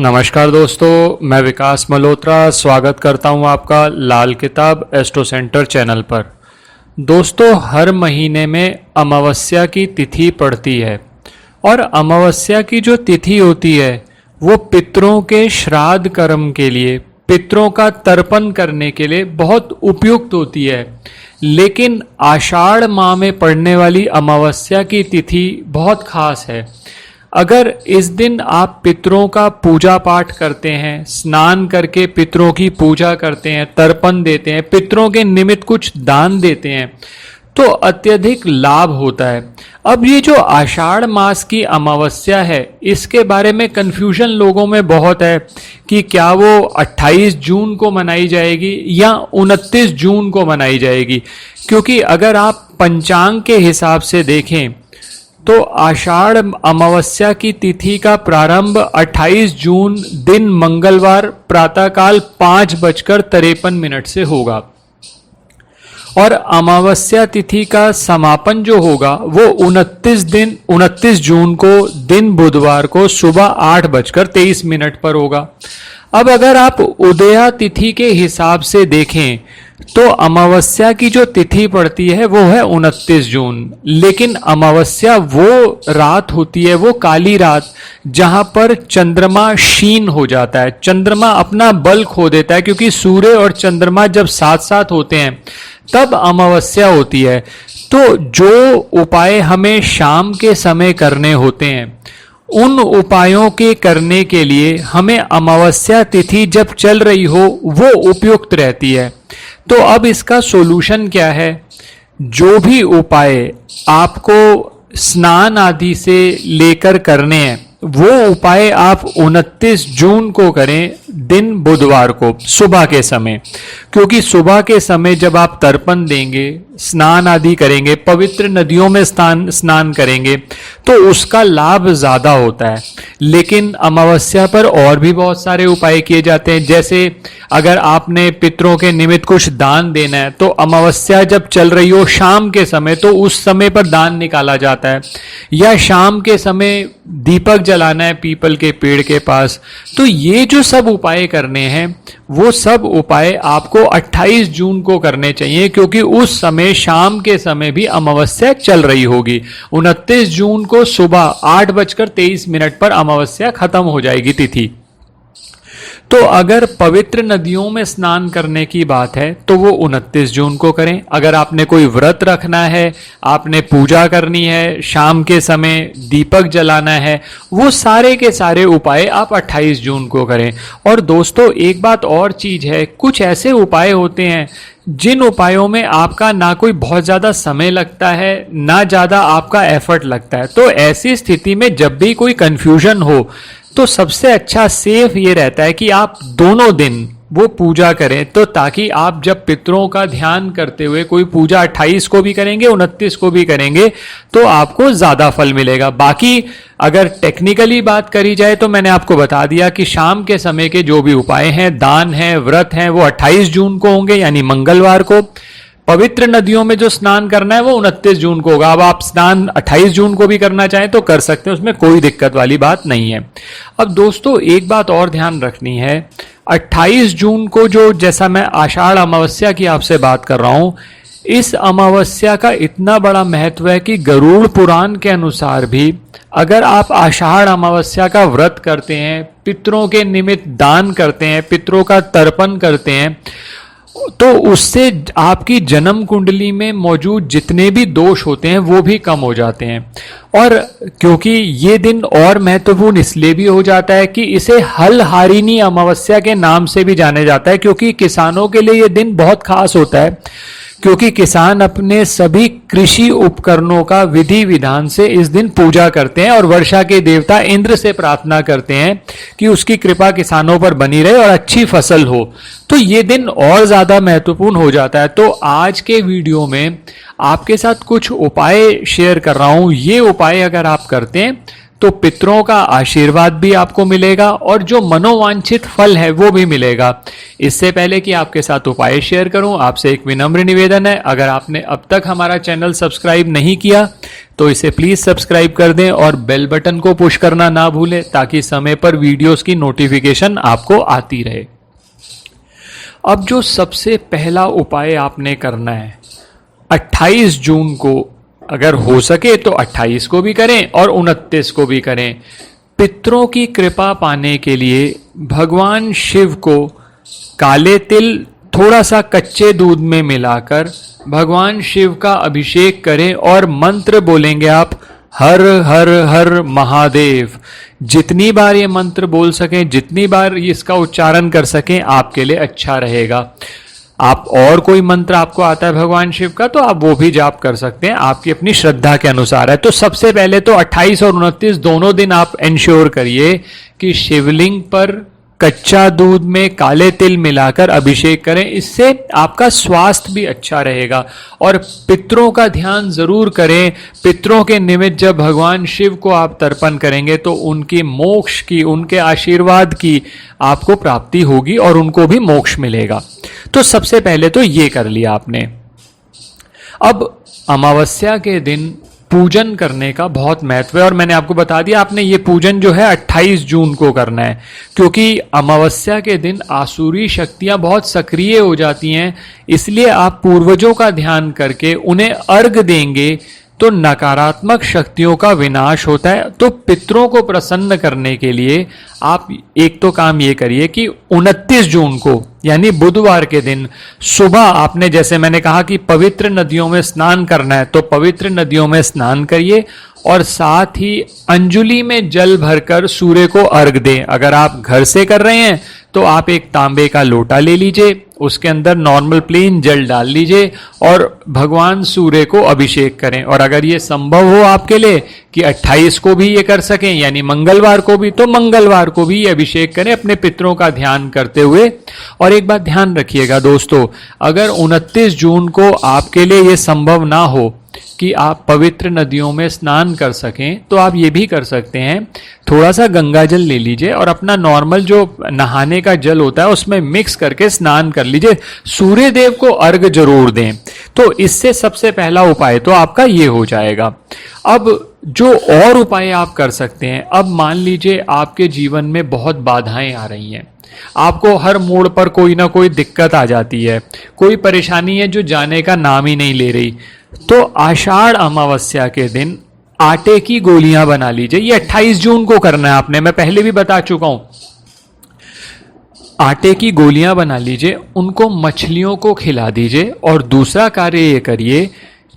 नमस्कार दोस्तों, मैं विकास मल्होत्रा स्वागत करता हूं आपका लाल किताब एस्ट्रो सेंटर चैनल पर। दोस्तों, हर महीने में अमावस्या की तिथि पड़ती है और अमावस्या की जो तिथि होती है वो पितरों के श्राद्ध कर्म के लिए, पितरों का तर्पण करने के लिए बहुत उपयुक्त होती है। लेकिन आषाढ़ माह में पड़ने वाली अमावस्या की तिथि बहुत खास है। अगर इस दिन आप पितरों का पूजा पाठ करते हैं, स्नान करके पितरों की पूजा करते हैं, तर्पण देते हैं, पितरों के निमित्त कुछ दान देते हैं, तो अत्यधिक लाभ होता है। अब ये जो आषाढ़ मास की अमावस्या है, इसके बारे में कन्फ्यूजन लोगों में बहुत है कि क्या वो 28 जून को मनाई जाएगी या 29 जून को मनाई जाएगी। क्योंकि अगर आप पंचांग के हिसाब से देखें तो आषाढ़ अमावस्या की तिथि का प्रारंभ 28 जून दिन मंगलवार प्रातःकाल 5:53 से होगा और अमावस्या तिथि का समापन जो होगा वो 29 जून को दिन बुधवार को सुबह 8:23 पर होगा। अब अगर आप उदया तिथि के हिसाब से देखें तो अमावस्या की जो तिथि पड़ती है वो है 29 जून। लेकिन अमावस्या वो रात होती है, वो काली रात, जहां पर चंद्रमा क्षीण हो जाता है, चंद्रमा अपना बल खो देता है। क्योंकि सूर्य और चंद्रमा जब साथ साथ होते हैं तब अमावस्या होती है। तो जो उपाय हमें शाम के समय करने होते हैं, उन उपायों के करने के लिए हमें अमावस्या तिथि जब चल रही हो वो उपयुक्त रहती है। तो अब इसका सॉल्यूशन क्या है? जो भी उपाय आपको स्नान आदि से लेकर करने हैं वो उपाय आप 29 जून को करें, दिन बुधवार को सुबह के समय। क्योंकि सुबह के समय जब आप तर्पण देंगे, स्नान आदि करेंगे, पवित्र नदियों में स्नान करेंगे तो उसका लाभ ज्यादा होता है। लेकिन अमावस्या पर और भी बहुत सारे उपाय किए जाते हैं। जैसे अगर आपने पितरों के निमित्त कुछ दान देना है तो अमावस्या जब चल रही हो शाम के समय, तो उस समय पर दान निकाला जाता है। या शाम के समय दीपक जलाना है पीपल के पेड़ के पास। तो ये जो सब उपाय करने हैं वो सब उपाय आपको 28 जून को करने चाहिए, क्योंकि उस समय शाम के समय भी अमावस्या चल रही होगी। 29 जून को सुबह 8:23 पर अमावस्या खत्म हो जाएगी तिथि। तो अगर पवित्र नदियों में स्नान करने की बात है तो वो 29 जून को करें। अगर आपने कोई व्रत रखना है, आपने पूजा करनी है, शाम के समय दीपक जलाना है, वो सारे के सारे उपाय आप 28 जून को करें। और दोस्तों, एक बात और चीज है, कुछ ऐसे उपाय होते हैं जिन उपायों में आपका ना कोई बहुत ज़्यादा समय लगता है, ना ज़्यादा आपका एफर्ट लगता है। तो ऐसी स्थिति में जब भी कोई कन्फ्यूजन हो तो सबसे अच्छा सेफ ये रहता है कि आप दोनों दिन वो पूजा करें। तो ताकि आप जब पितरों का ध्यान करते हुए कोई पूजा 28 को भी करेंगे, 29 को भी करेंगे, तो आपको ज़्यादा फल मिलेगा। बाकी अगर टेक्निकली बात करी जाए तो मैंने आपको बता दिया कि शाम के समय के जो भी उपाय हैं, दान हैं, व्रत हैं, वो 28 जून को होंगे यानी मंगलवार को। पवित्र नदियों में जो स्नान करना है वो 29 जून को होगा। अब आप स्नान 28 जून को भी करना चाहें तो कर सकते हैं, उसमें कोई दिक्कत वाली बात नहीं है। अब दोस्तों, एक बात और ध्यान रखनी है, 28 जून को जो, जैसा मैं आषाढ़ अमावस्या की आपसे बात कर रहा हूं, इस अमावस्या का इतना बड़ा महत्व है कि गरुड़ पुराण के अनुसार भी अगर आप आषाढ़ अमावस्या का व्रत करते हैं, पितरों के निमित्त दान करते हैं, पितरों का तर्पण करते हैं, तो उससे आपकी जन्म कुंडली में मौजूद जितने भी दोष होते हैं वो भी कम हो जाते हैं। और क्योंकि ये दिन और महत्वपूर्ण इसलिए भी हो जाता है कि इसे हलहारिणी अमावस्या के नाम से भी जाने जाता है। क्योंकि किसानों के लिए ये दिन बहुत खास होता है, क्योंकि किसान अपने सभी कृषि उपकरणों का विधि विधान से इस दिन पूजा करते हैं और वर्षा के देवता इंद्र से प्रार्थना करते हैं कि उसकी कृपा किसानों पर बनी रहे और अच्छी फसल हो। तो ये दिन और ज्यादा महत्वपूर्ण हो जाता है। तो आज के वीडियो में आपके साथ कुछ उपाय शेयर कर रहा हूं। ये उपाय अगर आप करते हैं तो पितरों का आशीर्वाद भी आपको मिलेगा और जो मनोवांछित फल है वो भी मिलेगा। इससे पहले कि आपके साथ उपाय शेयर करूं, आपसे एक विनम्र निवेदन है, अगर आपने अब तक हमारा चैनल सब्सक्राइब नहीं किया तो इसे प्लीज सब्सक्राइब कर दें और बेल बटन को पुश करना ना भूलें ताकि समय पर वीडियोस की नोटिफिकेशन आपको आती रहे। अब जो सबसे पहला उपाय आपने करना है, 28 जून को अगर हो सके तो 28 को भी करें और 29 को भी करें। पितरों की कृपा पाने के लिए भगवान शिव को काले तिल थोड़ा सा कच्चे दूध में मिलाकर भगवान शिव का अभिषेक करें और मंत्र बोलेंगे आप, हर हर हर महादेव। जितनी बार ये मंत्र बोल सकें, जितनी बार इसका उच्चारण कर सकें, आपके लिए अच्छा रहेगा। आप और कोई मंत्र आपको आता है भगवान शिव का तो आप वो भी जाप कर सकते हैं, आपकी अपनी श्रद्धा के अनुसार है। तो सबसे पहले तो 28 और 29 दोनों दिन आप इंश्योर करिए कि शिवलिंग पर कच्चा दूध में काले तिल मिलाकर अभिषेक करें। इससे आपका स्वास्थ्य भी अच्छा रहेगा। और पितरों का ध्यान जरूर करें। पितरों के निमित्त जब भगवान शिव को आप तर्पण करेंगे तो उनकी मोक्ष की, उनके आशीर्वाद की आपको प्राप्ति होगी और उनको भी मोक्ष मिलेगा। तो सबसे पहले तो ये कर लिया आपने। अब अमावस्या के दिन पूजन करने का बहुत महत्व है और मैंने आपको बता दिया, आपने ये पूजन जो है 28 जून को करना है, क्योंकि अमावस्या के दिन आसुरी शक्तियां बहुत सक्रिय हो जाती हैं। इसलिए आप पूर्वजों का ध्यान करके उन्हें अर्घ देंगे तो नकारात्मक शक्तियों का विनाश होता है। तो पितरों को प्रसन्न करने के लिए आप एक तो काम ये करिए कि 29 जून को यानी बुधवार के दिन सुबह आपने, जैसे मैंने कहा कि पवित्र नदियों में स्नान करना है, तो पवित्र नदियों में स्नान करिए और साथ ही अंजुलि में जल भरकर सूर्य को अर्घ दें। अगर आप घर से कर रहे हैं तो आप एक तांबे का लोटा ले लीजिए, उसके अंदर नॉर्मल प्लेन जल डाल लीजिए और भगवान सूर्य को अभिषेक करें। और अगर ये संभव हो आपके लिए कि 28 को भी ये कर सकें यानी मंगलवार को भी, तो मंगलवार को भी ये अभिषेक करें अपने पितरों का ध्यान करते हुए। और एक बात ध्यान रखिएगा दोस्तों, अगर 29 जून को आपके लिए ये संभव ना हो कि आप पवित्र नदियों में स्नान कर सकें तो आप ये भी कर सकते हैं, थोड़ा सा गंगा जल ले लीजिए और अपना नॉर्मल जो नहाने का जल होता है उसमें मिक्स करके स्नान कर लीजिए। सूर्य देव को अर्घ जरूर दें। तो इससे सबसे पहला उपाय तो आपका ये हो जाएगा। अब जो और उपाय आप कर सकते हैं, अब मान लीजिए आपके जीवन में बहुत बाधाएं आ रही हैं, आपको हर मोड़ पर कोई ना कोई दिक्कत आ जाती है, कोई परेशानी है जो जाने का नाम ही नहीं ले रही, तो आषाढ़ अमावस्या के दिन आटे की गोलियां बना लीजिए। ये 28 जून को करना है आपने, मैं पहले भी बता चुका हूं। आटे की गोलियां बना लीजिए, उनको मछलियों को खिला दीजिए और दूसरा कार्य ये करिए,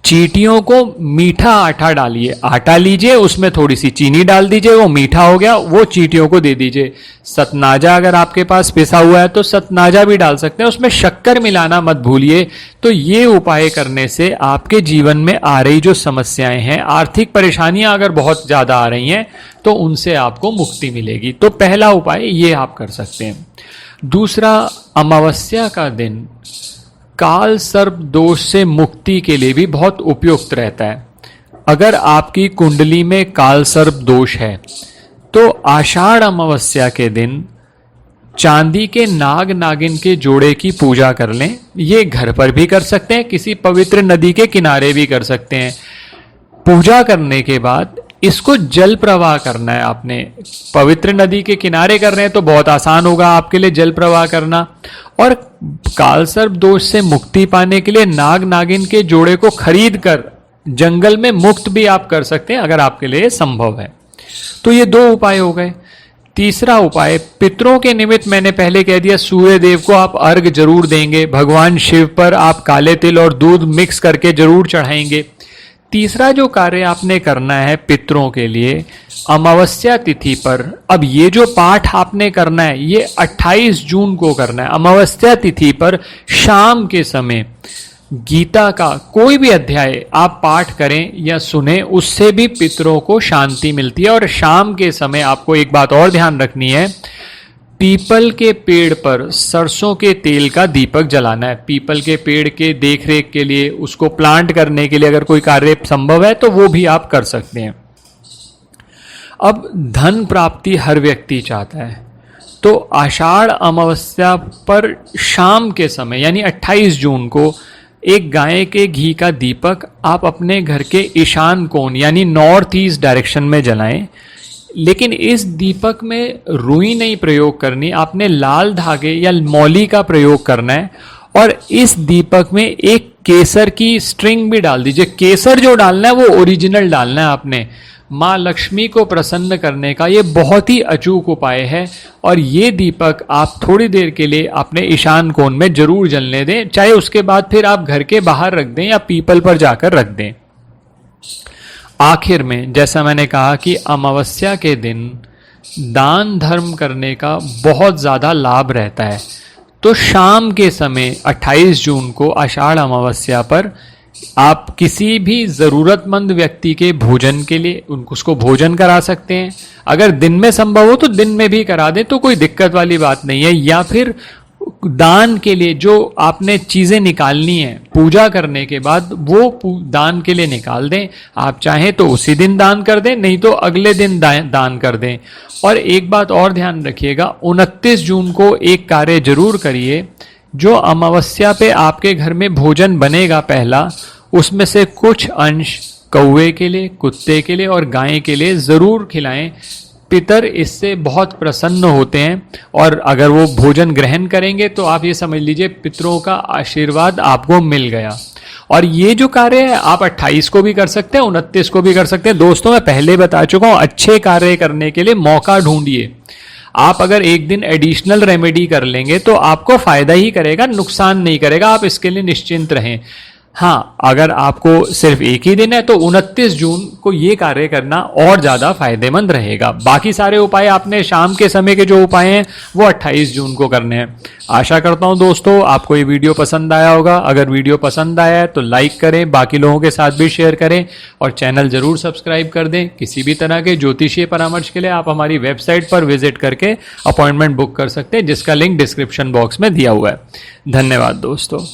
चींटियों को मीठा आटा डालिए। आटा लीजिए, उसमें थोड़ी सी चीनी डाल दीजिए, वो मीठा हो गया, वो चींटियों को दे दीजिए। सतनाजा अगर आपके पास पिसा हुआ है तो सतनाजा भी डाल सकते हैं, उसमें शक्कर मिलाना मत भूलिए। तो ये उपाय करने से आपके जीवन में आ रही जो समस्याएं हैं, आर्थिक परेशानियां अगर बहुत ज्यादा आ रही हैं तो उनसे आपको मुक्ति मिलेगी। तो पहला उपाय ये आप कर सकते हैं। दूसरा, अमावस्या का दिन काल सर्प दोष से मुक्ति के लिए भी बहुत उपयुक्त रहता है। अगर आपकी कुंडली में काल सर्प दोष है तो आषाढ़ अमावस्या के दिन चांदी के नाग नागिन के जोड़े की पूजा कर लें। ये घर पर भी कर सकते हैं, किसी पवित्र नदी के किनारे भी कर सकते हैं। पूजा करने के बाद इसको जल प्रवाह करना है आपने। पवित्र नदी के किनारे कर रहे हैं तो बहुत आसान होगा आपके लिए जल प्रवाह करना। और कालसर्प दोष से मुक्ति पाने के लिए नाग नागिन के जोड़े को खरीद कर जंगल में मुक्त भी आप कर सकते हैं अगर आपके लिए संभव है। तो ये दो उपाय हो गए। तीसरा उपाय, पितरों के निमित्त मैंने पहले कह दिया, सूर्य देव को आप अर्घ जरूर देंगे, भगवान शिव पर आप काले तिल और दूध मिक्स करके जरूर चढ़ाएंगे। तीसरा जो कार्य आपने करना है पितरों के लिए, अमावस्या तिथि पर, अब ये जो पाठ आपने करना है ये 28 जून को करना है। अमावस्या तिथि पर शाम के समय गीता का कोई भी अध्याय आप पाठ करें या सुने, उससे भी पितरों को शांति मिलती है। और शाम के समय आपको एक बात और ध्यान रखनी है, पीपल के पेड़ पर सरसों के तेल का दीपक जलाना है। पीपल के पेड़ के देखरेख के लिए, उसको प्लांट करने के लिए अगर कोई कार्य संभव है तो वो भी आप कर सकते हैं। अब धन प्राप्ति हर व्यक्ति चाहता है, तो आषाढ़ अमावस्या पर शाम के समय यानी 28 जून को एक गाय के घी का दीपक आप अपने घर के ईशान कोण यानी नॉर्थ ईस्ट डायरेक्शन में जलाएं। लेकिन इस दीपक में रुई नहीं प्रयोग करनी, आपने लाल धागे या मौली का प्रयोग करना है। और इस दीपक में एक केसर की स्ट्रिंग भी डाल दीजिए। केसर जो डालना है वो ओरिजिनल डालना है आपने। माँ लक्ष्मी को प्रसन्न करने का ये बहुत ही अचूक उपाय है। और ये दीपक आप थोड़ी देर के लिए अपने ईशान कोण में जरूर जलने दें, चाहे उसके बाद फिर आप घर के बाहर रख दें या पीपल पर जाकर रख दें। आखिर में जैसा मैंने कहा कि अमावस्या के दिन दान धर्म करने का बहुत ज़्यादा लाभ रहता है। तो शाम के समय 28 जून को आषाढ़ अमावस्या पर आप किसी भी ज़रूरतमंद व्यक्ति के भोजन के लिए उसको भोजन करा सकते हैं। अगर दिन में संभव हो तो दिन में भी करा दें, तो कोई दिक्कत वाली बात नहीं है। या फिर दान के लिए जो आपने चीज़ें निकालनी है पूजा करने के बाद, वो दान के लिए निकाल दें। आप चाहें तो उसी दिन दान कर दें, नहीं तो अगले दिन दान कर दें। और एक बात और ध्यान रखिएगा, 29 जून को एक कार्य जरूर करिए। जो अमावस्या पे आपके घर में भोजन बनेगा पहला, उसमें से कुछ अंश कौवे के लिए, कुत्ते के लिए और गाय के लिए ज़रूर खिलाएं। पितर इससे बहुत प्रसन्न होते हैं और अगर वो भोजन ग्रहण करेंगे तो आप ये समझ लीजिए पितरों का आशीर्वाद आपको मिल गया। और ये जो कार्य है आप 28 को भी कर सकते हैं, 29 को भी कर सकते हैं। दोस्तों मैं पहले बता चुका हूँ, अच्छे कार्य करने के लिए मौका ढूंढिए। आप अगर एक दिन एडिशनल रेमेडी कर लेंगे तो आपको फायदा ही करेगा, नुकसान नहीं करेगा। आप इसके लिए निश्चिंत रहें। हाँ, अगर आपको सिर्फ एक ही दिन है तो 29 जून को ये कार्य करना और ज़्यादा फायदेमंद रहेगा। बाकी सारे उपाय आपने शाम के समय के जो उपाय हैं वो 28 जून को करने हैं। आशा करता हूँ दोस्तों आपको ये वीडियो पसंद आया होगा। अगर वीडियो पसंद आया है तो लाइक करें, बाकी लोगों के साथ भी शेयर करें और चैनल ज़रूर सब्सक्राइब कर दें। किसी भी तरह के ज्योतिषीय परामर्श के लिए आप हमारी वेबसाइट पर विजिट करके अपॉइंटमेंट बुक कर सकते हैं, जिसका लिंक डिस्क्रिप्शन बॉक्स में दिया हुआ है। धन्यवाद दोस्तों।